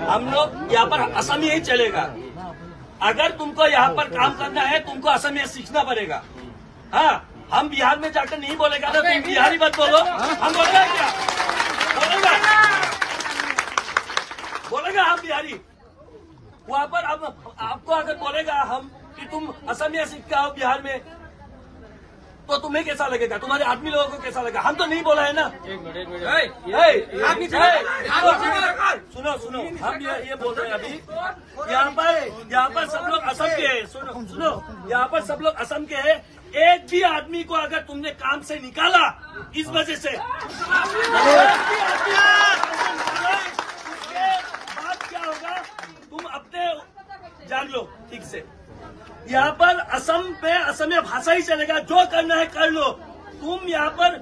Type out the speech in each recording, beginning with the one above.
हम लोग यहाँ पर असम ही चलेगा। अगर तुमको यहाँ पर काम करना है तुमको असमिया सीखना पड़ेगा। हाँ, हम बिहार में जाकर नहीं बोलेगा ना, तुम बिहारी मत बोलो, हम बोलेगा क्या? बोलेगा हम बिहारी वहाँ पर। अब आपको अगर बोलेगा हम कि तुम असमिया सीख के आओ बिहार में, तो तुम्हें कैसा लगेगा? तुम्हारे आदमी लोगों को कैसा लगेगा? हम तो नहीं बोला है ना। सुनो सुनो, हम ये बोल रहे हैं अभी यहाँ पर सब लोग असम के हैं। सुनो, यहाँ पर सब लोग असम के हैं। एक भी आदमी को अगर तुमने काम से निकाला इस वजह से, उसके बाद क्या होगा तुम अपने जान लो ठीक से। यहाँ पर असम पे असमिया भाषा ही चलेगा, जो करना है कर लो। तुम यहाँ पर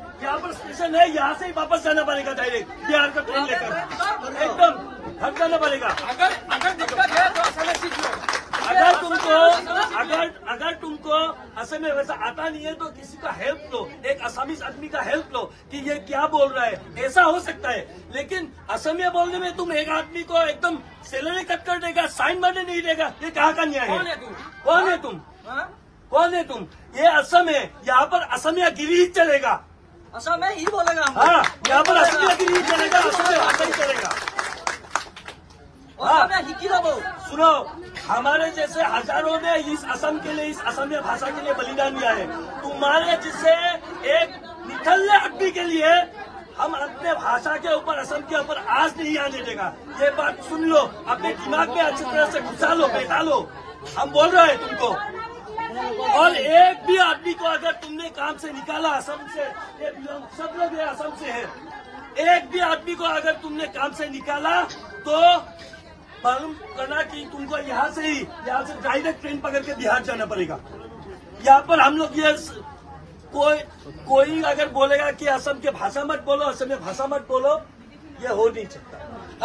स्टेशन है, यहाँ से ही वापस जाना पड़ेगा डायरेक्ट बिहार का ट्रेन लेकर, एकदम हट जाना पड़ेगा। अगर दिक्कत है तो असमिया सीख लो। अगर तुमको असमिया भाषा आता नहीं है तो किसी का हेल्प लो, एक असमीज आदमी का हेल्प लो कि ये क्या बोल रहा है, ऐसा हो सकता है। लेकिन असमिया बोलने में तुम एक आदमी को एकदम सैलरी कट कर देगा, साइन मारने नहीं देगा, ये कहाँ का न्याय है? कौन है तुम? ये असम है, यहाँ पर असमिया गिरी ही चलेगा। असम में ही बोलेगा। हाँ, यहाँ पर असमिया गिरी ही चलेगा, असमिया भाषा ही चलेगा। सुनो, हमारे जैसे हजारों ने इस असम के लिए, इस असमिया भाषा के लिए बलिदान दिया है। तुम्हारे जैसे एक निठल्ले आदमी के लिए हम अपने भाषा के ऊपर, असम के ऊपर आज नहीं आने देगा। ये बात सुन लो, अपने दिमाग में अच्छी तरह से घुसा लो, बैठा लो। हम बोल रहे हैं तुमको। और एक भी आदमी को अगर तुमने काम से निकाला असम से, ये सब लोग ये असम से है, एक भी आदमी को अगर तुमने काम से निकाला तो मालूम करना कि तुमको यहाँ से डायरेक्ट ट्रेन पकड़ के बिहार जाना पड़ेगा। यहाँ पर हम लोग ये कोई अगर बोलेगा कि असम के भाषा मत बोलो, असम में भाषा मत बोलो, ये हो नहीं सकता।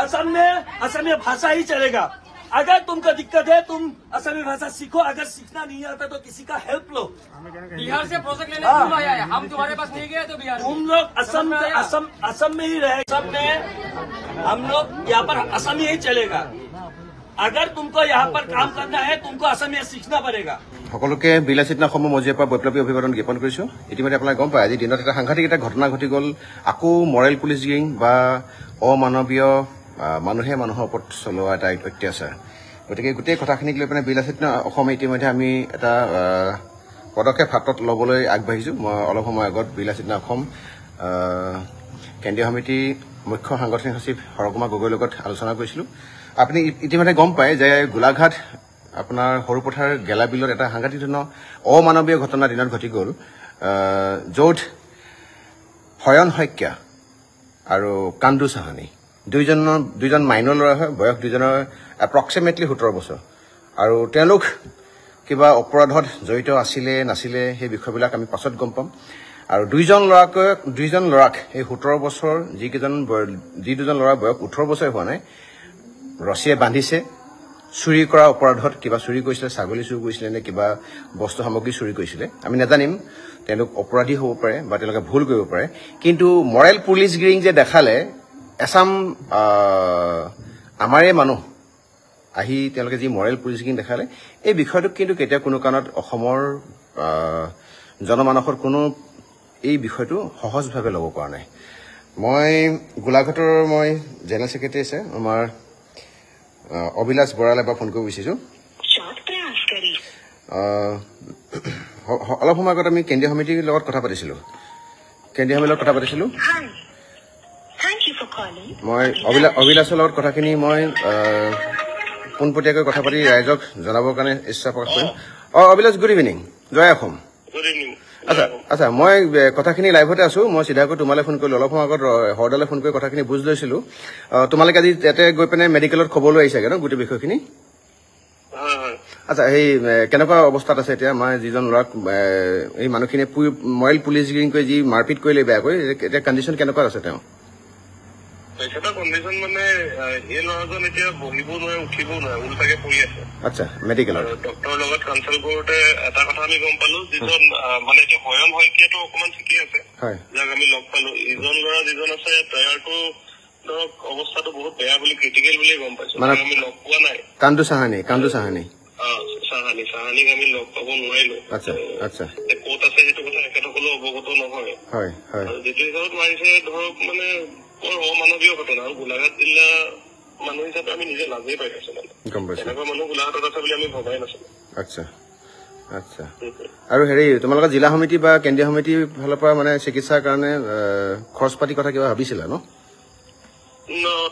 असम में असमिया भाषा ही चलेगा। अगर तुमको दिक्कत है तुम असमिया भाषा सीखो, अगर सीखना नहीं आता तो किसी का हेल्प लो। बिहार से प्रोजेक्ट लेने क्यों आया है? हम तुम्हारे पास नहीं गए तो बिहार तुम लोग असम में ही रहे। असम में हम लोग यहाँ पर असम ही चलेगा। अगर तुमको यहाँ पर काम करना है तुमको असमिया सीखना पड़ेगा। সকলোকে বিলাসিতা সমূহ মজিয়াৰ পৰা বৈপ্লৱী অভিবাদন জ্ঞাপন কৰিছো। ইতিমধ্যে আপোনালোকে গম পায় আজি দিনত এটা সাংঘাতিক এটা ঘটনা ঘটি গ'ল। আকৌ মৰেল পুলিচিং বা অমানৱীয় মানুহে মানুহৰ ওপৰত চলোৱা এটা অত্যাচাৰ। গতিকে গোটেই কথাখিনিক লৈ পেলাই বিলাসিতা অসমে ইতিমধ্যে আমি এটা পদক্ষেপ হাতত ল'বলৈ আগবাঢ়িছো। মই অলপ সময় আগত বিলাসিতা অসম কেন্দ্ৰীয় সমিতিৰ মুখ্য সাংগঠনিক সচিব হৰকুমাৰ গগৈৰ লগত আলোচনা কৰিছিলো। আপুনি ইতিমধ্যে গম পায় যে গোলাঘাট আপোনাৰ সৰুপথাৰ গেলাবিলত এটা সাংঘাতিক ধৰণৰ অমানৱীয় ঘটনা দিনত ঘটি গ'ল, য'ত হয়ন শইকীয়া আৰু কান্দু চাহানী দুইজন মাইনৰ ল'ৰা হয়, বয়স দুইজনৰ এপ্ৰক্সিমেটলি 17 বছৰ। আৰু তেওঁলোক কিবা অপৰাধত জড়িত আছিলে নাছিলে সেই বিষয়বিলাক আমি পাছত গম পাম। আৰু দুইজন ল'ৰাক এই 17 বছৰ যি দুজন ল'ৰাৰ বয়স 18 বছৰ হোৱা নাই, ৰছীয়ে বান্ধিছে। চুৰি কৰা অপৰাধত কিবা চুৰি কৰিছিলে, ছাগলী চুৰি কৰিছিলে নে কিবা বস্তু সামগ্ৰী চুৰি কৰিছিলে আমি নাজানিম। তেওঁলোক অপৰাধী হ'ব পাৰে বা তেওঁলোকে ভুল কৰিব পাৰে। কিন্তু মৰেল পুলিচ গিৰিং যে দেখালে, এছাম আমাৰে মানুহ আহি তেওঁলোকে যি মৰেল পুলিচ গিৰিং দেখালে, এই বিষয়টোক কিন্তু কেতিয়াও কোনো কাৰণত অসমৰ জনমানসৰ কোনো এই বিষয়টো সহজভাৱে ল'ব পৰা নাই। মই গোলাঘাটৰ জেনেৰেল ছেক্ৰেটাৰী আছে আমাৰ অভিলাষ বৰালে এবাৰ ফোন কৰিব বিচাৰিছোঁ। অলপ সময় আগত আমি কেন্দ্ৰীয় সমিতিৰ লগত কথা পাতিছিলোঁ। মই অভিলাষৰ লগত কথাখিনি মই পোনপটীয়াকৈ কথা পাতি ৰাইজক জনাবৰ কাৰণে ইচ্ছা প্ৰকাশ কৰিম। অভিলাষ, গুড ইভিনিং, জয় অসম। আচ্ছা, মই কথাখিনি লাইভতে আছো। মই চিধাকৈ তোমালৈ ফোন কৰিলো। অলপ সময় আগত হৰদালে ফোন কৰি কথাখিনি বুজ লৈছিলো। তোমালোকে আজি ইয়াতে গৈ পেলাই মেডিকেলত খবৰ লৈ আহিছাগে ন গোটেই বিষয়খিনি? আচ্ছা, সেই কেনেকুৱা অৱস্থাত আছে এতিয়া? আমাৰ যিজন ল'ৰাক এই মানুহখিনিয়ে মৰেল পুলিচ গিৰিং কৰি যি মাৰপিট কৰিলে বেয়াকৈ, এতিয়া কণ্ডিশ্যন কেনেকুৱা আছে তেওঁ? তেখেতৰ কণ্ডিশ্যন মানে এই ল'ৰাজন এতিয়া বহিব নোৱাৰে, উঠিব নোৱাৰে, উল্টাকে পৰি আছে। আচ্ছা, মেডিকেলত ডক্টৰৰ লগত কনচাল্ট কৰোতে এটা কথা আমি গম পালো, যিজন মানে এতিয়া হয়ন শইকীয়াটো অকণমান ঠিকেই আছে, যাক আমি লগ পালো। ইজন ল'ৰা যিজন আছে তৈয়াৰটো ধৰক অৱস্থাটো বহুত বেয়া বুলি ক্ৰিটিকেল বুলি গম পাইছো আমি লগ পোৱা নাই কান্দু চাহানী চাহানীক আমি লগ পাব নোৱাৰিলো আচ্ছা ক'ত আছে সেইটো কথা তেখেতসকলেও অৱগত নহয় হয় আৰু যিটো হিচাপত মাৰিছে ধৰক মানে বৰ অমানৱীয় ঘটনা আৰু গোলাঘাট জিলা মানুহ হিচাপে আমি নিজে লাজেই পাই আছো মানে গম পাইছো এনেকুৱা মানুহ গোলাঘাটত আছে বুলি আমি ভবাই নাছিলো আচ্ছা আৰু হেৰি তোমালোকৰ জিলা সমিতি বা কেন্দ্ৰীয় সমিতিৰ ফালৰ পৰা মানে চিকিৎসাৰ কাৰণে খৰচ পাতি কথা কিবা ভাবিছিলা ন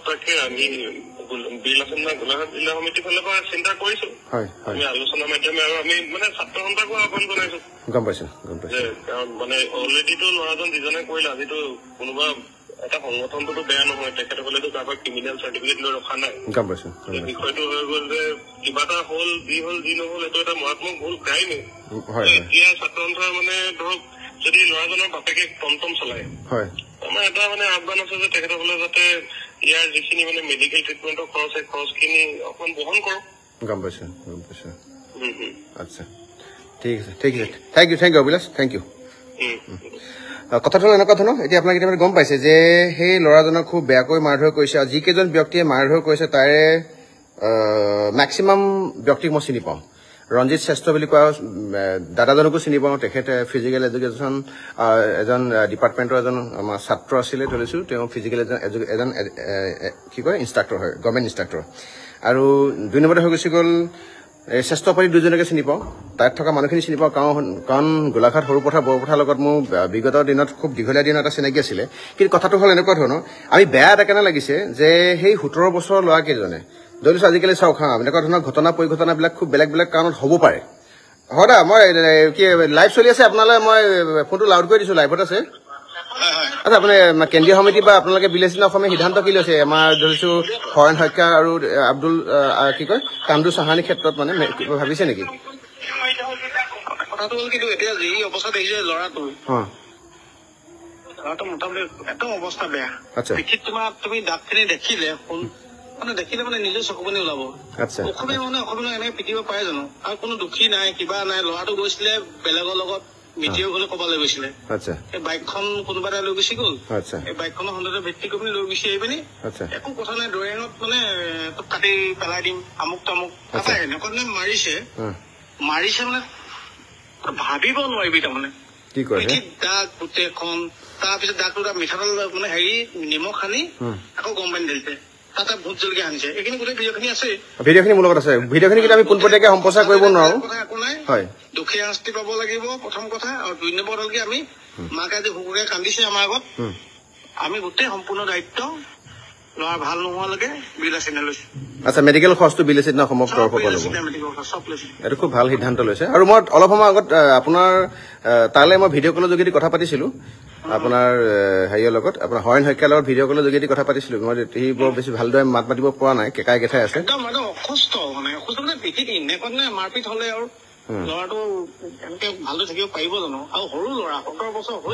তাকে আমি বিল আছে না গোলাঘাট জিলা সমিতিৰ ফালৰ পৰা চিন্তা কৰিছো আমি আলোচনা মাধ্যমে আৰু আমি মানে ছাত্ৰ সন্থাকো আহ্বান জনাইছো গম পাইছো কাৰণ মানে অলৰেডিটো ল'ৰাজন যিজনে কৰিলে আজিতো কোনোবা এটা সংগঠনটোতো বেয়া নহয় তেখেতসকলেতো কাৰোবাৰ ক্ৰিমিনেল চাৰ্টিফিকেট লৈ ৰখা নাই গম পাইছো বিষয়টো হৈ গ'ল যে কিবা এটা হ'ল যি নহ'ল এইটো এটা মাৰাত্মক ভুল ক্ৰাইমে এতিয়া ছাত্ৰ সন্থাৰ মানে ধৰক যদি ল'ৰাজনৰ বাপেকে টমটম চলায় আমাৰ এটা মানে আহ্বান আছে যে তেখেতসকলে যাতে ইয়াৰ যিখিনি মানে মেডিকেল ট্ৰিটমেণ্টৰ খৰচ সেই খৰচখিনি অকণ বহন কৰক গম পাইছো আচ্ছা ঠিক আছে থেংক ইউ অভিলাষ থেংক ইউ কথাটো এনেকুৱা ধৰণৰ এতিয়া আপোনাক কেতিয়াবা গম পাইছে যে সেই ল'ৰাজনক খুব বেয়াকৈ মাৰধৰ কৰিছে আৰু যিকেইজন ব্যক্তিয়ে মাৰধৰ কৰিছে তাৰে মেক্সিমাম ব্যক্তিক মই চিনি পাওঁ ৰঞ্জিত শ্ৰেষ্ঠ বুলি কোৱা দাদাজনকো চিনি পাওঁ তেখেতে ফিজিকেল এডুকেশ্যন এজন ডিপাৰ্টমেণ্টৰ এজন আমাৰ ছাত্ৰ আছিলে ধৰিছোঁ তেওঁ ফিজিকেল এজন কি কয় ইনষ্ট্ৰাক্টৰ হয় গভৰ্ণমেণ্ট ইনষ্ট্ৰাক্টৰ আৰু 2 নম্বৰতে হৈ গুচি গ'ল শ্ৰেষ্ঠ পাৰ্টি দুজনকে চিনি পাওঁ তাত থকা মানুহখিনি চিনি পাওঁ কাৰণ গোলাঘাট সৰুপথাৰ বৰপথাৰ লগত মোৰ বিগত দিনত খুব দীঘলীয়া দিনত এটা চিনাকি আছিলে কিন্তু কথাটো হ'ল এনেকুৱা ধৰণৰ আমি বেয়া এটা কেনে লাগিছে যে সেই 17 বছৰৰ ল'ৰাকেইজনে ধৰিছোঁ আজিকালি চাওক এনেকুৱা ধৰণৰ ঘটনা পৰিঘটনাবিলাক খুব বেলেগ কাৰণত হ'ব পাৰে হয় দা মই কি লাইভ চলি আছে আপোনালৈ মই ফোনটো লাউড কৰি দিছোঁ লাইভত আছে আচ্ছা আপুনি কেন্দ্ৰীয় সমিতি বা আপোনালোকে বিলেচিন অসমে সিদ্ধান্ত কি লৈছে আমাৰ ধৰিছোঁ হৰেণ শইকীয়া আৰু আব্দুল কি কয় কান্দু চাহানীৰ ক্ষেত্ৰত মানে ভাবিছে নেকি কথাটো হ'ল কিন্তু এতিয়া যি অৱস্থা দেখিছে ল'ৰাটো মোটামুটি একদম অৱস্থা বেয়া বিশেষ তোমাৰ তুমি দাঁতখিনি দেখিলে মানে দেখিলে মানে নিজে চকুপানী ওলাব অসমীয়া মানে অসমীয়া এনেকে পিটিব পাৰে জানো আৰু কোনো দুখী নাই কিবা নাই ল'ৰাটো গৈছিলে বেলেগৰ লগত মিটিৰ গ'লে ক'বলৈ গৈছিলে এই বাইকখন কোনোবা এটা লৈ গুচি গ'ল এই বাইকখনৰ সন্দেহতে ভিত্তি কৰি লৈ গুচি আহি পিনি একো কথা নাই দৈৰেঙত মানে কাটি পেলাই দিম আমুক তামুক এনেকুৱা মানে মাৰিছে মানে ভাবিব নোৱাৰিবি তাৰমানে দাগ গোটেইখন তাৰপিছত দাগটো মিঠাতেল মানে হেৰি নিমখ সানি আকৌ গৰম পানী ঢালিছে তাতে ভোট জলকীয়া আনিছে এইখিনি গোটেই ভিডিঅ'খিনি আছে ভিডিঅ'খিনি মোৰ লগত আছে ভিডিঅ'খিনি কিন্তু আমি পোনপটীয়াকৈ সম্প্ৰচাৰ কৰিব নোৱাৰো একো নাই দুখীয়া শাস্তি পাব লাগিব প্ৰথম কথা আৰু 2 নম্বৰ হ'ল কি আমি মাকে আজি শুকুৰে কান্দিছে আমাৰ আগত আমি গোটেই সম্পূৰ্ণ দায়িত্ব ল'ৰা ভাল নোহোৱালৈকে বিলেচিনে লৈছো আচ্ছা মেডিকেল খৰচটো বিলেচিনে অসমৰ তৰফৰ পৰা ল'ব এইটো খুব ভাল সিদ্ধান্ত লৈছে আৰু মই অলপ সময় আগত আপোনাৰ তালৈ মই ভিডিঅ' কলৰ যোগেদি কথা পাতিছিলোঁ আপোনাৰ হেৰিয়ৰ লগত আপোনাৰ হৰেণ শইকীয়াৰ লগত ভিডিঅ' কলৰ যোগেদি কথা পাতিছিলোঁ মই সি বৰ বেছি ভালদৰে মাত মাতিব পৰা নাই কেকাই কেঠাই আছে অসুস্থ মানে মাৰপিট হ'লে আৰু ল'ৰাটো এনেকে ভালদৰে থাকিব পাৰিব জানো আৰু সৰু ল'ৰা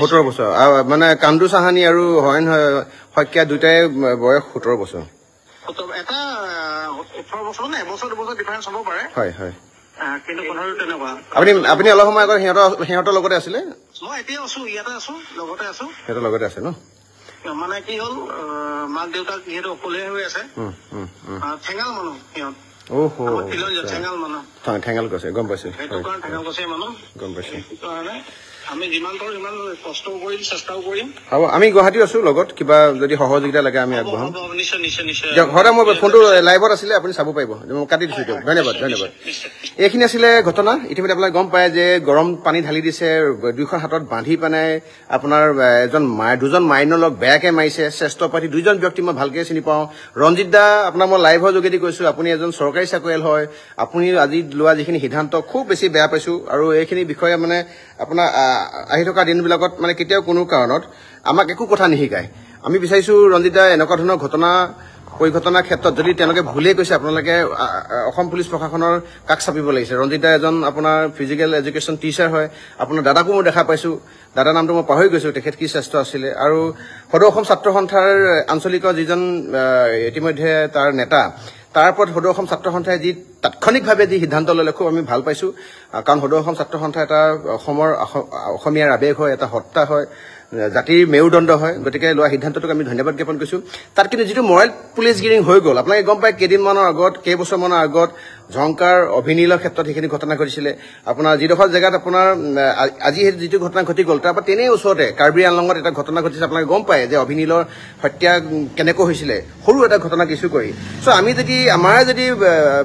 17 বছৰ মানে কান্দু চাহানী আৰু হৰেণ শইকীয়া দুটাই বয়স 17 বছৰ এটা 18 বছৰ নে এবছৰ 2 বছৰ ডিফাৰেঞ্চ হ'ব পাৰে হয় কিন্তু কথাটো তেনেকুৱা আপুনি অলপ সময় আগত সিহঁতৰ লগতে আছিলে মই এতিয়া আছো ইয়াতে আছো লগতে আছো সিহঁতৰ লগতে আছে ন মানে কি হ'ল মাক দেউতাক যিহেতু অকলে হৈ আছে ঠেঙাল মানুহ সিহঁত ঠেঙাল কৈছে গম পাইছো গম পাইছো আমি যিমান পাৰো সিমান কষ্টও কৰিম চেষ্টাও কৰিম হ'ব আমি গুৱাহাটী আছো লগত কিবা যদি সহযোগিতা লাগে আমি আগবঢ়াম নিশ্চয় ঘৰতে মোৰ ফোনটো লাইভত আছিলে আপুনি চাব পাৰিব মই কাটি দিছো ধন্যবাদ এইখিনি আছিলে ঘটনা ইতিমধ্যে আপোনাক গম পায় যে গৰম পানী ঢালি দিছে 2খন হাতত বান্ধি পেলাই আপোনাৰ দুজন মাইনৰ লগ বেয়াকে মাৰিছে শ্ৰেষ্ঠ পাৰ্টি 2জন ব্যক্তি মই ভালকে চিনি পাওঁ ৰঞ্জিত দা আপোনাৰ মই লাইভৰ যোগেদি কৈছো আপুনি এজন চৰকাৰী চাকৰিয়াল হয় আপুনি আজি লোৱা যিখিনি সিদ্ধান্ত খুব বেছি বেয়া পাইছো আৰু এইখিনি বিষয়ে মানে আপোনাৰ আহি থকা দিনবিলাকত মানে কেতিয়াও কোনো কাৰণত আমাক একো কথা নিশিকায় আমি বিচাৰিছো ৰঞ্জিত দা এনেকুৱা ধৰণৰ ঘটনা পৰিঘটনাৰ ক্ষেত্ৰত যদি তেওঁলোকে ভুলেই কৈছে আপোনালোকে অসম পুলিচ প্ৰশাসনৰ কাষ চাপিব লাগিছে ৰঞ্জিত দা এজন আপোনাৰ ফিজিকেল এডুকেশ্যন টিচাৰ হয় আপোনাৰ দাদাকো মই দেখা পাইছো দাদাৰ নামটো মই পাহৰি গৈছো তেখেত কি শ্ৰেষ্ঠ আছিলে আৰু সদৌ অসম ছাত্ৰ সন্থাৰ আঞ্চলিকৰ যিজন ইতিমধ্যে তাৰ নেতা তাৰ ওপৰত সদৌ অসম ছাত্ৰ সন্থাই যি তাৎক্ষণিকভাৱে যি সিদ্ধান্ত ল'লে খুব আমি ভাল পাইছো কাৰণ সদৌ অসম ছাত্ৰ সন্থা এটা অসমীয়াৰ আৱেগ হয় এটা সত্তা হয় জাতিৰ মেৰুদণ্ড হয় গতিকে লোৱা সিদ্ধান্তটোক আমি ধন্যবাদ জ্ঞাপন কৰিছোঁ তাত কিন্তু যিটো মৰেল পুলিচ গিৰিং হৈ গ'ল আপোনালোকে গম পায় কেইদিনমানৰ আগত কেইবছৰমানৰ আগত ঝংকাৰ অভিনীলৰ ক্ষেত্ৰত সেইখিনি ঘটনা ঘটিছিলে আপোনাৰ যিডোখৰ জেগাত আপোনাৰ আজি যিটো ঘটনা ঘটি গ'ল তাৰপৰা তেনেই ওচৰতে কাৰ্বি আংলঙত এটা ঘটনা ঘটিছে আপোনালোকে গম পায় যে অভিনীলৰ হত্যা কেনেকৈ হৈছিলে সৰু এটা ঘটনা কিছু কৰি চ' আমি যদি আমাৰ যদি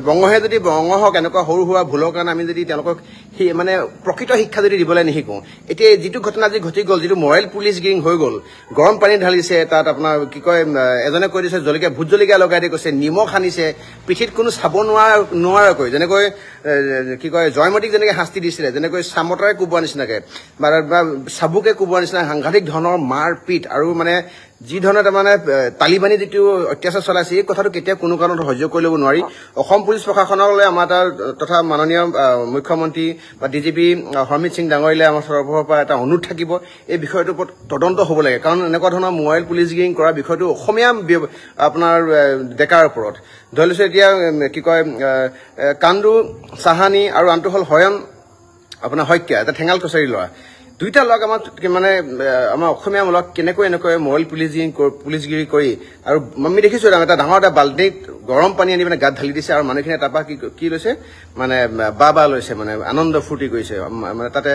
বংগহে যদি বংগ হওক এনেকুৱা সৰু সুৰা ভুলৰ কাৰণে আমি যদি তেওঁলোকক সেই মানে প্ৰকৃত শিক্ষা যদি দিবলৈ নিশিকোঁ এতিয়া যিটো ঘটনা আজি ঘটি গ'ল যিটো মৰেল পুলিচ গিৰিং হৈ গ'ল গৰম পানী ঢালিছে তাত আপোনাৰ কি কয় এজনে কৈ দিছে জলকীয়া ভোট জলকীয়া লগাই দি কৈছে নিমখ সানিছে পিঠিত কোনো চাব নোৱাৰাকৈ যেনেকৈ কি কয় জয়মতীক যেনেকৈ শাস্তি দিছিলে যেনেকৈ চামতাৰে কোবোৱাৰ নিচিনাকৈ বা চাবুকে কোবোৱাৰ নিচিনা সাংঘাতিক ধৰণৰ মাৰ পিট আৰু মানে যি ধৰণে তাৰমানে তালিবানী যিটো অত্যাচাৰ চলাইছে এই কথাটো কেতিয়াও কোনো কাৰণত সহ্য কৰি ল'ব নোৱাৰি অসম পুলিচ প্ৰশাসনলৈ আমাৰ তাৰ তথা মাননীয় মুখ্যমন্ত্ৰী বা ডিজিপি হৰমিত সিং ডাঙৰীয়ালৈ আমাৰ তৰফৰ পৰা এটা অনুৰোধ থাকিব এই বিষয়টোৰ ওপৰত তদন্ত হ'ব লাগে কাৰণ এনেকুৱা ধৰণৰ মোবাইল পুলিচ গিৰিং কৰা বিষয়টো অসমীয়া আপোনাৰ ডেকাৰ ওপৰত ধৰি লৈছোঁ এতিয়া কি কয় কান্দু চাহানী আৰু আনটো হ'ল হয়ন আপোনাৰ শইকীয়া এটা ঠেঙাল কছাৰী ল'ৰা দুইটা লগ আমাৰ মানে আমাৰ অসমীয়া মূলক কেনেকৈ এনেকৈ মৰেল পুলিচগিৰি কৰি আৰু আমি দেখিছোঁ এটা ডাঙৰ এটা বাল্টিত গৰম পানী আনি মানে গাত ঢালি দিছে আৰু মানুহখিনিয়ে তাৰপৰা কি লৈছে মানে বা লৈছে মানে আনন্দ ফূৰ্তি কৰিছে মানে তাতে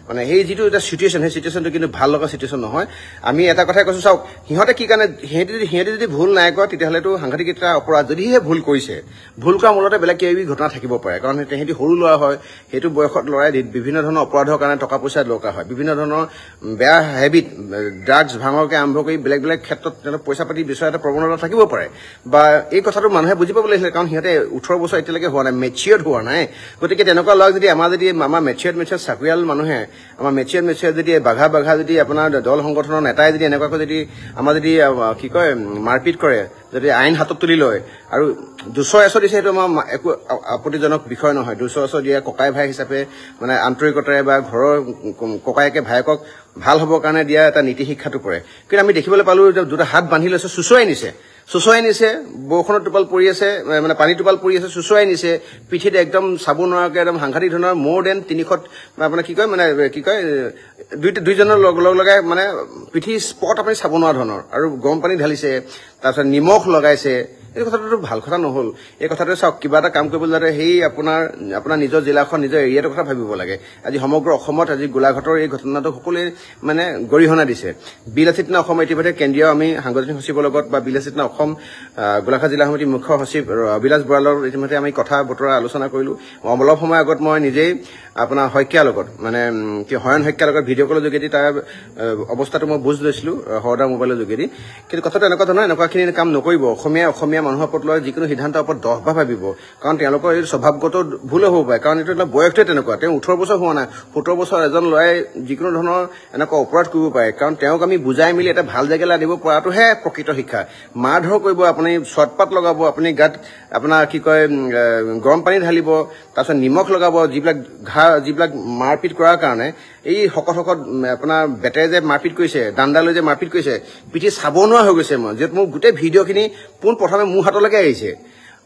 মানে সেই যিটো এটা চিটুৱেশ্যন সেই চিটুৱেশ্যনটো কিন্তু ভাল লগা চিটুৱেশ্যন নহয় আমি এটা কথাই কৈছোঁ চাওক সিহঁতে কি কাৰণে সিহঁতে যদি ভুল নাই কৰা তেতিয়াহ'লেতো সাংঘাতিক এটা অপৰাধ যদিহে ভুল কৰিছে ভুল কৰাৰ মূলতে বেলেগ কিবা ঘটনা থাকিব পাৰে কাৰণ সিহঁতি সৰু ল'ৰা হয় সেইটো বয়সত ল'ৰাই বিভিন্ন ধৰণৰ অপৰাধৰ কাৰণে টকা পইচা দৰকাৰ হয় বিভিন্ন ধৰণৰ বেয়া হেবিট ড্ৰাগছ ভাঙৰকে আৰম্ভ কৰি বেলেগ বেলেগ ক্ষেত্ৰত তেওঁলোক পইচা পাতি বিচৰা এটা প্ৰৱণতা থাকিব পাৰে বা এই কথাটো মানুহে বুজি পাব লাগিছিলে কাৰণ সিহঁতে 18 বছৰ এতিয়ালৈকে হোৱা নাই মেচিয়ৰ্ড হোৱা নাই গতিকে তেনেকুৱা ল'ৰাক যদি আমাৰ মেচিয়ৰ্ড চাকৰিয়াল মানুহে আমাৰ মেচিয়ৰ যদি বাঘা যদি আপোনাৰ দল সংগঠনৰ নেতাই যদি এনেকুৱাকৈ যদি আমাৰ যদি কি কয় মাৰপিট কৰে যদি আইন হাতত তুলি লয় আৰু 200 দিছে সেইটো আমাৰ একো আপত্তিজনক বিষয় নহয় 200 দিয়া ককাই ভাই হিচাপে মানে আন্তৰিকতাৰে বা ঘৰৰ ককায়েকে ভায়েকক ভাল হ'বৰ কাৰণে দিয়া এটা নীতি শিক্ষাটো পৰে কিন্তু আমি দেখিবলৈ পালোঁ যে দুটা হাত বান্ধি লৈছে চুচুৱাই নিছে বৰষুণৰ টোপাল পৰি আছে মানে পানী টোপাল পৰি আছে চুচুৱাই নিছে পিঠিত একদম চাব নোৱাৰাকৈ একদম সাংঘাতিক ধৰণৰ মোৰ দেন 300 মানে কি কয় দুইজনৰ লগাই মানে পিঠি স্পট আপুনি চাব নোৱাৰা ধৰণৰ আৰু গৰম পানী ঢালিছে তাৰপিছত নিমখ লগাইছে এই কথাটোতো ভাল কথা নহ'ল এই কথাটো চাওক কিবা এটা কাম কৰিবলৈ যাতে সেই আপোনাৰ নিজৰ জিলাখন নিজৰ এৰিয়াটোৰ কথা ভাবিব লাগে আজি সমগ্ৰ অসমত আজি গোলাঘাটৰ এই ঘটনাটো সকলোৱে মানে গৰিহণা দিছে বিলাসিতনা অসম ইতিমধ্যে কেন্দ্ৰীয় আমি সাংগঠনিক সচিবৰ লগত বা বিলাসিতনা অসম গোলাঘাট জিলা সমিতিৰ মুখ্য সচিব অভিলাষ বৰালৰ ইতিমধ্যে আমি কথা বতৰা আলোচনা কৰিলোঁ অলপ সময় আগত মই নিজেই আপোনাৰ শইকীয়াৰ লগত মানে কি হয়ন শইকীয়াৰ লগত ভিডিঅ' কলৰ যোগেদি তাৰ অৱস্থাটো মই বুজ লৈছিলোঁ হৰদা মোবাইলৰ যোগেদি কিন্তু কথাটো এনেকুৱা ধৰণৰ এনেকুৱাখিনি কাম নকৰিব অসমীয়া মানুহৰ ওপৰত লৈ যিকোনো সিদ্ধান্তৰ ওপৰত 10 বাৰ ভাবিব কাৰণ তেওঁলোকৰ এই স্বভাৱগত ভুল হ'ব পাৰে কাৰণ এইটো এটা বয়সটোৱে তেনেকুৱা তেওঁ 18 বছৰ হোৱা নাই 17 বছৰ এজন ল'ৰাই যিকোনো ধৰণৰ এনেকুৱা অপৰাধ কৰিব পাৰে কাৰণ তেওঁক আমি বুজাই মেলি এটা ভাল জেগালৈ আনিব পৰাটোহে প্ৰকৃত শিক্ষা মাৰ ধৰ কৰিব আপুনি চটপাত লগাব আপুনি গাত আপোনাৰ কি কয় গৰম পানী ঢালিব তাৰপিছত নিমখ লগাব যিবিলাক মাৰপিট কৰাৰ কাৰণে এই শকত আপোনাৰ বেটেৰে যে মাৰপিট কৰিছে ডাণ্ডা লৈ যে মাৰপিট কৰিছে পিঠি চাব নোৱাৰা হৈ গৈছে মই য'ত মোৰ গোটেই ভিডিঅ'খিনি পোনপ্ৰথমে মোৰ হাতলৈকে আহিছে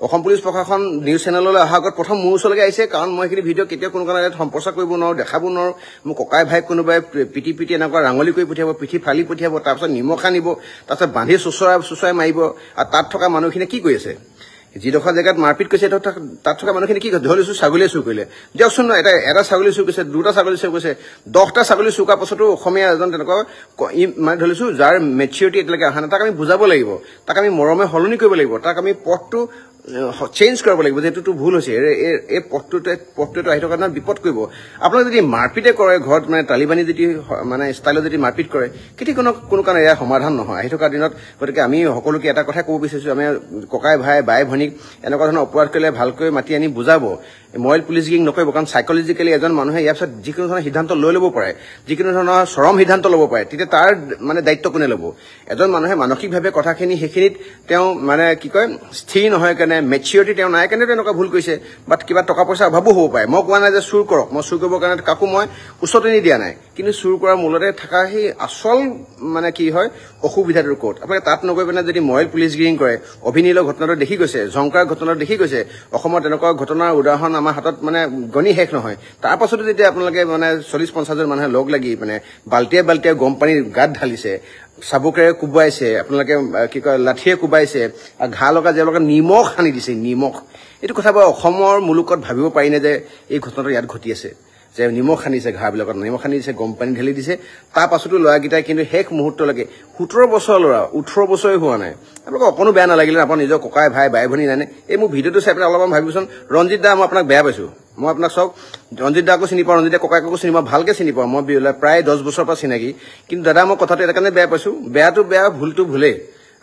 অসম পুলিচ প্ৰশাসন নিউজ চেনেললৈ অহাৰ আগত প্ৰথম মোৰ ওচৰলৈকে আহিছে কাৰণ মই এইখিনি ভিডিঅ' কেতিয়াও কোনো কাৰণে সম্প্ৰচাৰ কৰিব নোৱাৰোঁ দেখাব নোৱাৰোঁ মোৰ ককাই ভাইক কোনোবাই পিটি এনেকুৱা ৰাঙলী কৰি পঠিয়াব পিঠি ফালি পঠিয়াব তাৰপিছত নিমখ আনিব তাৰপিছত বান্ধি চুচৰাই মাৰিব আৰু তাত থকা মানুহখিনিয়ে কি কৰি আছে যিডোখৰ জেগাত মাৰপিট কৰিছে তাত থকা মানুহখিনি কি ধৰিছোঁ ছাগলীয়ে চুৰ কৰিলে দিয়কচোন এটা ছাগলী চুৰ কৰিছে 2টা ছাগলী চুৰ কৰিছে 10টা ছাগলী চুৰ কৰাৰ পাছতো অসমীয়া এজন তেনেকুৱা মানে ধৰিছোঁ যাৰ মেচিয়ৰিটি এতিয়ালৈকে অহা নাই তাক আমি বুজাব লাগিব তাক আমি মৰমে সলনি কৰিব লাগিব তাক আমি পথটো চেঞ্জ কৰিব লাগিব যে এইটোতো ভুল হৈছে এই পথটোৱে আহি থকা ধৰণৰ বিপদ কৰিব আপোনালোকে যদি মাৰপিটে কৰে ঘৰত মানে তালিবানী যদি মানে ষ্টাইলত যদি মাৰপিট কৰে কেতিয়া কোনো কাৰণে এয়া সমাধান নহয় আহি থকা দিনত গতিকে আমি সকলোকে এটা কথাই ক'ব বিচাৰিছোঁ আমি ককাই ভাই বাই ভনীক এনেকুৱা ধৰণৰ অপৰাধ কৰিলে ভালকৈ মাতি আনি বুজাব মৰেল পুলিচ গিৰিং নকৰিব কাৰণ চাইকলজিকেলি এজন মানুহে ইয়াৰ পিছত যিকোনো ধৰণৰ সিদ্ধান্ত লৈ ল'ব পাৰে যিকোনো ধৰণৰ চৰম সিদ্ধান্ত ল'ব পাৰে তেতিয়া তাৰ মানে দায়িত্ব কোনে ল'ব এজন মানুহে মানসিকভাৱে কথাখিনি সেইখিনিত তেওঁ মানে কি কয় স্থিৰ নহয় কাৰণে মেচিউৰিটি তেওঁ নাই কাৰণে তেনেকুৱা ভুল কৰিছে বাট কিবা টকা পইচা অভাৱো হ'ব পাৰে মই কোৱা নাই যে চুৰ কৰক মই চুৰ কৰিবৰ কাৰণে কাকো মই উচতনি দিয়া নাই কিন্তু চুৰ কৰাৰ মূলতে থকা সেই আচল মানে কি হয় অসুবিধাটোৰ ক'ত আপোনালোকে তাত নগৈ পিনে যদি মৰেল পুলিচ গিৰিং কৰে অভিনীলৰ ঘটনাটো দেখি গৈছে ঝংকাৰ ঘটনাটো দেখি গৈছে অসমত তেনেকুৱা ঘটনাৰ উদাহৰণ আমাৰ হাতত মানে গণি শেষ নহয় তাৰ পাছতো যেতিয়া আপোনালোকে মানে 40-50 জন মানুহে লগ লাগি মানে বাল্টিয়ে বাল্টিয়ে গৰম পানী গাত ঢালিছে চাবুকেৰে কোবাইছে আপোনালোকে কি কয় লাঠিয়ে কোবাইছে আৰু ঘাঁ লগা তেওঁলোকে নিমখ সানি দিছে নিমখ এইটো কথা বাৰু অসমৰ মুলুকত ভাবিব পাৰি নে যে এই ঘটনাটো ইয়াত ঘটি আছে যে নিমখ সানিছে ঘাঁবিলাকত নিমখ সানি দিছে গৰম পানী ঢালি দিছে তাৰ পাছতো ল'ৰাকেইটাই কিন্তু শেষ মুহূৰ্তলৈকে 17 বছৰৰ ল'ৰা 18 বছৰে হোৱা নাই আপোনালোকক অকণো বেয়া নালাগিলে আপোনাৰ নিজৰ ককাই ভাই বাই ভনী নাই এই মোৰ ভিডিঅ'টো চাই পেলাই অলপমান ভাবিবচোন ৰঞ্জিত দা মই আপোনাক বেয়া পাইছোঁ মই আপোনাক চাওক ৰঞ্জিত দাকো চিনি পাওঁ ৰঞ্জিত ককাকো চিনি পাওঁ ভালকৈ চিনি পাওঁ মই প্ৰায় 10 বছৰৰ পৰা চিনাকি কিন্তু দাদা মই কথাটো এটা কাৰণে বেয়া পাইছোঁ বেয়াটো বেয়া ভুলটো ভুলেই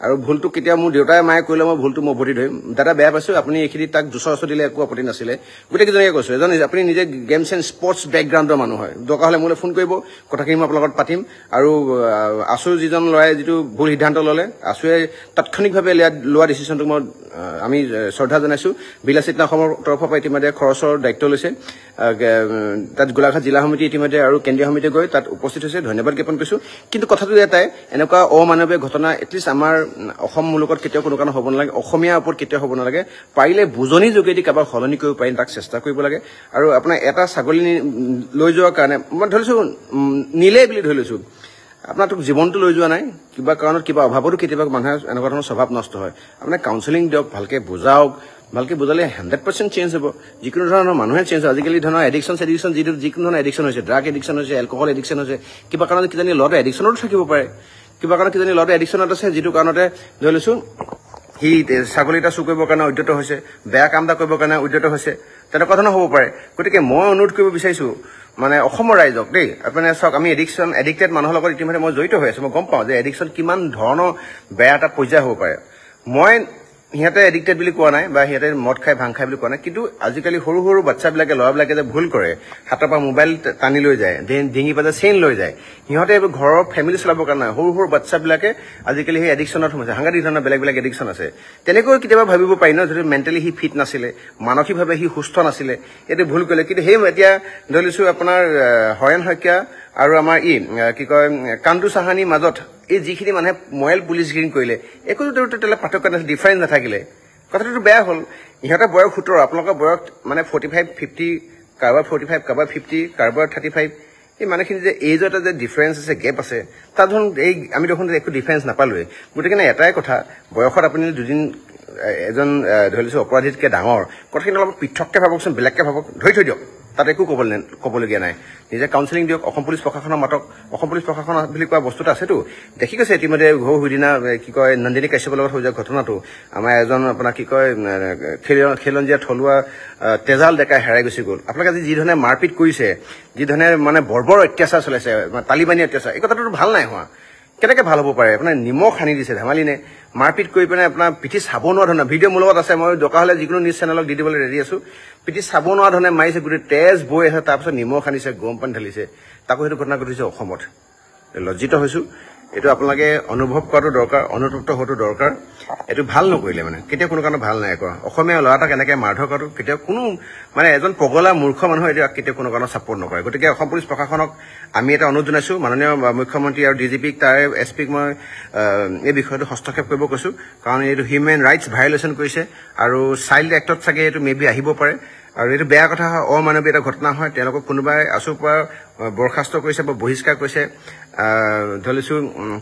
আৰু ভুলটো কেতিয়া মোৰ দেউতাই মায়ে কৰিলে মই ভুলটো মই উভতি ধৰিম দাদা বেয়া পাইছোঁ আপুনি এইখিনি তাক জোচৰ দিলে একো আপত্তি নাছিলে গোটেইকেইজনকে কৈছোঁ এজন আপুনি নিজে গেমছ এণ্ড স্পৰ্টছ বেকগ্ৰাউণ্ডৰ মানুহ হয় দৰকাৰ হ'লে মোলৈ ফোন কৰিব কথাখিনি মই আপোনাৰ লগত পাতিম আৰু আছুৰ যিজন ল'ৰাই যিটো ভুল সিদ্ধান্ত ল'লে আছুৱে তাৎক্ষণিকভাৱে লোৱা ডিচিশ্যনটো মই আমি শ্ৰদ্ধা জনাইছোঁ বিলাসিতা অসমৰ তৰফৰ পৰা ইতিমধ্যে খৰচৰ দায়িত্ব লৈছে তাত গোলাঘাট জিলা সমিতি ইতিমধ্যে আৰু কেন্দ্ৰীয় সমিতি গৈ তাত উপস্থিত হৈছে ধন্যবাদ জ্ঞাপন কৰিছোঁ কিন্তু কথাটো এটাই এনেকুৱা অমানৱীয় ঘটনা এটলিষ্ট আমাৰ অসম মুলুকত কেতিয়াও কোনো কাৰণ হ'ব নালাগে অসমীয়াৰ ওপৰত কেতিয়াও হ'ব নালাগে পাৰিলে বুজনি যোগেদি কাৰোবাক সলনি কৰিব পাৰি তাক চেষ্টা কৰিব লাগে আৰু আপোনাৰ এটা ছাগলী লৈ যোৱাৰ কাৰণে মই ধৰিছোঁ নিলে বুলি ধৰি লৈছোঁ আপোনাৰ তোক জীৱনটো লৈ যোৱা নাই কিবা কাৰণত কিবা অভাৱতো কেতিয়াবা মানুহে এনেকুৱা ধৰণৰ স্বভাৱ নষ্ট হয় আপোনাৰ কাউন্সেলিং দিয়ক ভালকৈ বুজাওক ভালকৈ বুজালে 100% চেঞ্জ হ'ব যিকোনো ধৰণৰ মানুহে চেঞ্জ হয় আজিকালি ধৰণৰ এডিকশ্যন যিকোনো ধৰণৰ এডিকশ্যন হৈছে ড্ৰাগ এডিকশ্যন হৈছে এলকহল এডিকশ্যন হৈছে কিবা কাৰণত কিজানি ল'ৰাটো এডিকশ্যনতো থাকিব পাৰে কিবা কাৰণত কিজানি ল'ৰাটো এডিকশ্যনত আছে যিটো কাৰণতে ধৰি লৈছোঁ সি ছাগলী এটা চুৰ কৰিবৰ কাৰণে উদ্যত হৈছে বেয়া কাম এটা কৰিবৰ কাৰণে উদ্যত হৈছে তেনেকুৱা ধৰণৰ হ'ব পাৰে গতিকে মই অনুৰোধ কৰিব বিচাৰিছোঁ মানে অসমৰ ৰাইজক দেই আপুনি চাওক আমি এডিক্টেড মানুহৰ লগত ইতিমধ্যে মই জড়িত হৈ আছোঁ মই গম পাওঁ যে এডিকশ্যন কিমান ধৰণৰ বেয়া এটা পৰ্যায় হ'ব পাৰে মই সিহঁতে এডিক্টেড বুলি কোৱা নাই বা সিহঁতে মদ খাই ভাং খাই বুলি কোৱা নাই কিন্তু আজিকালি সৰু সৰু বাচ্চাবিলাকে ল'ৰাবিলাকে যে ভুল কৰে হাতৰ পৰা মোবাইল টানি লৈ যায় ডিঙি পাতে চেইন লৈ যায় সিহঁতে ঘৰৰ ফেমিলি চলাবৰ কাৰণে সৰু সৰু বাচ্চাবিলাকে আজিকালি সেই এডিকশ্যনত সোমাইছে সাংঘাতিক ধৰণৰ বেলেগ বেলেগ এডিকশ্যন আছে তেনেকৈ কেতিয়াবা ভাবিব পাৰি ন যদি মেণ্টেলি সি ফিট নাছিলে মানসিকভাৱে সি সুস্থ নাছিলে এইটো ভুল কৰিলে কিন্তু সেই এতিয়া ধৰি লৈছোঁ আপোনাৰ হৰেণ শইকীয়া আৰু আমাৰ কি কয় কান্দু চাহানীৰ মাজত এই যিখিনি মানুহে মৰেল পুলিচ গিৰিং কৰিলে একোতো তেতিয়াহ'লে পাৰ্থক্য নাছিলে ডিফাৰেঞ্চ নাথাকিলে কথাটোতো বেয়া হ'ল ইহঁতৰ বয়স 17 আপোনালোকৰ বয়স মানে 45-50 কাৰোবাৰ 45 কাৰোবাৰ 50 কাৰোবাৰ 35 এই মানুহখিনি যে এইজৰ এটা যে ডিফাৰেঞ্চ আছে গেপ আছে তাত ধৰক এই আমি দেখোন একো ডিফাৰেঞ্চ নাপালোৱে গতিকে এটাই কথা বয়সত আপুনি দুদিন এজন ধৰি লৈছোঁ অপৰাধীতকৈ ডাঙৰ কথাখিনি অলপ পৃথককৈ ভাবকচোন বেলেগকৈ ভাবক ধৰি থৈ দিয়ক তাত একো ক'বলগীয়া নাই নিজে কাউন্সেলিং দিয়ক অসম পুলিচ প্ৰশাসনৰ মাতক অসম পুলিচ প্ৰশাসন বুলি কোৱা বস্তুটো আছেতো দেখি গৈছে ইতিমধ্যে সিদিনা কি কয় নন্দিনী কাশ্যপৰ লগত হৈ যোৱা ঘটনাটো আমাৰ এজন আপোনাৰ কি কয় খিলঞ্জীয়া থলুৱা তেজাল ডেকাই হেৰাই গুচি গ'ল আপোনালোকে আজি যিধৰণে মাৰপিট কৰিছে যিধৰণে মানে বৰ্বৰ অত্যাচাৰ চলাইছে তালিবানী অত্যাচাৰ এই কথাটোতো ভাল নাই হোৱা কেনেকৈ ভাল হ'ব পাৰে আপোনাৰ নিমখ সানি দিছে ধেমালি নে মাৰপিট কৰি পিনে আপোনাৰ পিঠি চাব নোৱাৰা ধৰণৰ ভিডিঅ' মোৰ লগত আছে মই দৰকাৰ হ'লে যিকোনো নিউজ চেনেলক দি দিবলৈ ৰেডি আছোঁ পিঠি চাব নোৱাৰা ধৰণে মাৰিছে গোটেই তেজ বৈ আছে তাৰপিছত নিমখ সানিছে গৰম পানী ঢালিছে তাকো সেইটো ঘটনা ঘটিছে অসমত লজ্জিত হৈছোঁ এইটো আপোনালোকে অনুভৱ কৰাটো দৰকাৰ অনুতপ্ত হোৱাটো দৰকাৰ এইটো ভাল নকৰিলে মানে কেতিয়াও কোনো কাৰণে ভাল নাই কৰা অসমীয়া ল'ৰা এটাক এনেকৈ মাৰধৰ কৰাটো কেতিয়াও কোনো মানে এজন পগলা মূৰ্খ মানুহ এইটো কেতিয়াও কোনো কাৰণত ছাপোৰ্ট নকৰে গতিকে অসম পুলিচ প্ৰশাসনক আমি এটা অনুৰোধ জনাইছোঁ মাননীয় মুখ্যমন্ত্ৰী আৰু ডিজিপিক তাৰে এছপিক মই এই বিষয়টো হস্তক্ষেপ কৰিব কৈছোঁ কাৰণ এইটো হিউমেন ৰাইটছ ভায়লেশ্যন কৰিছে আৰু চাইল্ড এক্টত চাগে এইটো মেবি আহিব পাৰে আৰু এইটো বেয়া কথা হয় অমানৱীয় এটা ঘটনা হয় তেওঁলোকক কোনোবাই আছুৰ পৰা বৰ্খাস্ত কৰিছে বা বহিষ্কাৰ কৰিছে ধৰি লৈছোঁ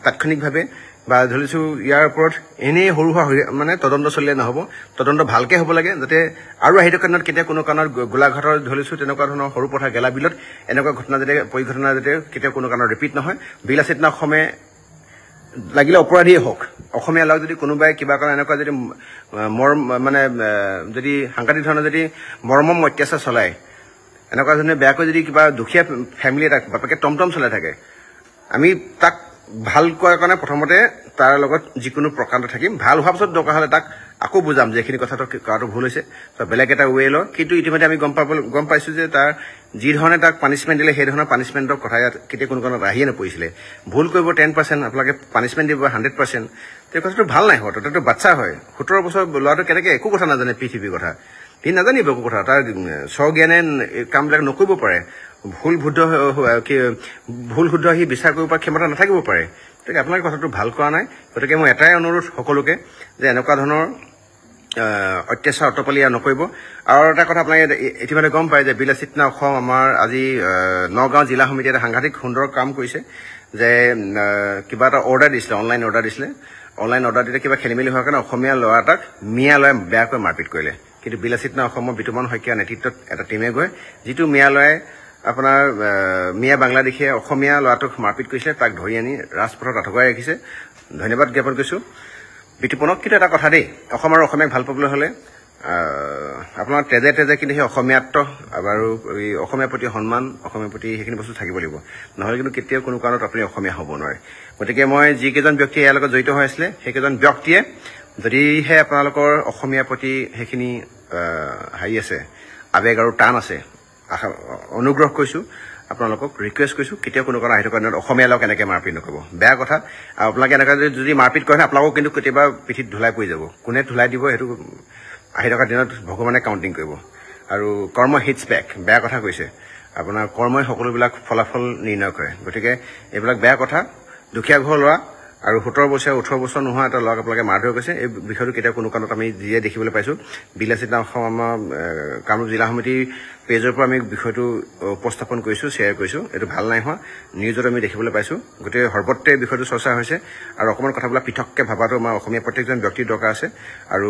তাৎক্ষণিকভাৱে বা ধৰি লৈছোঁ ইয়াৰ ওপৰত এনেই সৰু সুৰা মানে তদন্ত চলিলে নহ'ব তদন্ত ভালকৈ হ'ব লাগে যাতে আৰু আহি থকা দিনত কেতিয়া কোনো কাৰণত গোলাঘাটৰ ধৰি লৈছোঁ তেনেকুৱা ধৰণৰ সৰু পথাৰ গেলা বিলত এনেকুৱা ঘটনা যাতে পৰিঘটনা যাতে কেতিয়াও কোনো কাৰণত ৰিপিট নহয় বিলাসিতা অসমে লাগিলে অপৰাধীয়ে হওক অসমীয়া ল'ৰাক যদি কোনোবাই কিবা কাৰণে এনেকুৱা যদি মানে যদি সাংঘাতিক ধৰণৰ যদি মৰমম অত্যাচাৰ চলায় এনেকুৱা ধৰণে বেয়াকৈ যদি কিবা দুখীয়া ফেমিলি এটাক বাপেকে টমটম চলাই থাকে আমি তাক ভাল কৰাৰ কাৰণে প্ৰথমতে তাৰ লগত যিকোনো প্ৰকাণ্ড থাকিম ভাল হোৱাৰ পিছত দৰকাৰ হ'লে তাক আকৌ বুজাম যে এইখিনি কথাটো কৰাটো ভুল হৈছে, বেলেগ এটা ৱে লওঁ। কিন্তু ইতিমধ্যে আমি গম পাইছোঁ যে তাৰ যি ধৰণে তাক পানিছমেণ্ট দিলে সেই ধৰণৰ পানিছমেণ্টৰ কথা ইয়াত কেতিয়া কোনো কাৰণত আহিয়ে নপৰিছিলে। ভুল কৰিব 10%, আপোনালোকে পানিছমেণ্ট দিব 100%। এই কথাটো ভাল নাই হোৱা। তাতো বাচ্চা হয়, 17 বছৰ ল'ৰাটো কেনেকৈ একো কথা নাজানে পৃথিৱীৰ কথা, সি নাজানিব একো কথা, তাৰ স্বজ্ঞানে কামবিলাক নকৰিব পাৰে, ভুল শুদ্ধ সি বিচাৰ কৰিব পৰা ক্ষমতা নাথাকিব পাৰে। গতিকে আপোনালোকে কথাটো ভাল কৰা নাই। গতিকে মই এটাই অনুৰোধ সকলোকে যে এনেকুৱা ধৰণৰ অত্যাচাৰ অটপালি নকৰিব। আৰু এটা কথা আপোনালোকে ইতিমধ্যে গম পায় যে বিলাসিতা অসম আমাৰ আজি নগাঁও জিলা সমিতিয়ে এটা সাংঘাতিক সুন্দৰ কাম কৰিছে যে কিবা এটা অৰ্ডাৰ দিছিলে, অনলাইন অৰ্ডাৰ দিছিলে। অনলাইন অৰ্ডাৰ দিলে কিবা খেলি মেলি হোৱাৰ কাৰণে অসমীয়া ল'ৰা এটাক মিয়া ল'ৰাই বেয়াকৈ মাৰপিট কৰিলে। কিন্তু বিলাসিতা অসমৰ বিতুমন শইকীয়াৰ নেতৃত্বত এটা টীমে গৈ যিটো মিয়া ল'ৰাই আপোনাৰ মিয়া বাংলাদেশীয়ে অসমীয়া ল'ৰাটোক মাৰপিট কৰিছিলে তাক ধৰি আনি ৰাজপথত আঁঠুকৰাই ৰাখিছে। ধন্যবাদ জ্ঞাপন কৰিছোঁ বিতুপনক। কিন্তু এটা কথা দেই, অসম আৰু অসমীয়াক ভাল পাবলৈ হ'লে আপোনাৰ তেজে কিন্তু সেই অসমীয়াত্ব আৰু এই অসমীয়াৰ প্ৰতি সন্মান, অসমীয়াৰ প্ৰতি সেইখিনি বস্তু থাকিব লাগিব। নহ'লে কিন্তু কেতিয়াও কোনো কাৰণত আপুনি অসমীয়া হ'ব নোৱাৰে। গতিকে মই যিকেইজন ব্যক্তিয়ে ইয়াৰ লগত জড়িত হৈ আছিলে সেইকেইজন ব্যক্তিয়ে যদিহে আপোনালোকৰ অসমীয়াৰ প্ৰতি সেইখিনি হেৰি আছে, আৱেগ আৰু টান আছে, অনুগ্ৰহ কৰিছোঁ, আপোনালোকক ৰিকুৱেষ্ট কৰিছোঁ, কেতিয়াও কোনো কাৰণ আহি থকা দিনত অসমীয়া লগ এনেকৈ মাৰপিট নকৰিব। বেয়া কথা। আৰু আপোনালোকে এনেকৈ যদি মাৰপিট কৰে আপোনালোকক কিন্তু কেতিয়াবা পিঠিত ধুলাই পৰি যাব। কোনে ধুলাই দিব সেইটো আহি থকা দিনত ভগৱানে কাউণ্টিং কৰিব। আৰু কৰ্ম হিটছ বেক, বেয়া কথা কৈছে। আপোনাৰ কৰ্মই সকলোবিলাক ফলাফল নিৰ্ণয় কৰে। গতিকে এইবিলাক বেয়া কথা। দুখীয়া ঘৰৰ ল'ৰা আৰু 17 বছৰ 18 বছৰ নোহোৱা এটা ল'ৰাক আপোনালোকে মাৰধৰ কৰিছে। এই বিষয়টো কেতিয়াও কোনো কাৰণত আমি যিয়ে দেখিবলৈ পাইছোঁ বিলাসিতা অসম আমাৰ কামৰূপ জিলা সমিতিৰ পেজৰ পৰা আমি বিষয়টো উপস্থাপন কৰিছোঁ, শ্বেয়াৰ কৰিছোঁ। এইটো ভাল নাই হোৱা, নিউজত আমি দেখিবলৈ পাইছোঁ। গতিকে সৰ্বত্ৰে বিষয়টো চৰ্চা হৈছে আৰু অকণমান কথাবিলাক পৃথককৈ ভবাটো আমাৰ অসমীয়া প্ৰত্যেকজন ব্যক্তিৰ দৰকাৰ আছে। আৰু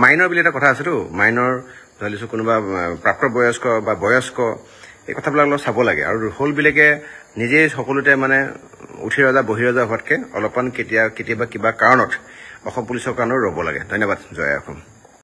মাইনৰ বুলি এটা কথা আছেতো, মাইনৰ ধৰি লওক কোনোবা প্ৰাপ্তবয়স্ক বা বয়স্ক, এই কথাবিলাক অলপ চাব লাগে। আৰু হ'লবিলাকে নিজেই সকলোতে মানে উঠি ৰজা বহি ৰজা হোৱাতকৈ অলপমান কেতিয়াবা কিবা কাৰণত অসম পুলিচৰ কাৰণেও ৰ'ব লাগে। ধন্যবাদ। জয় অসম।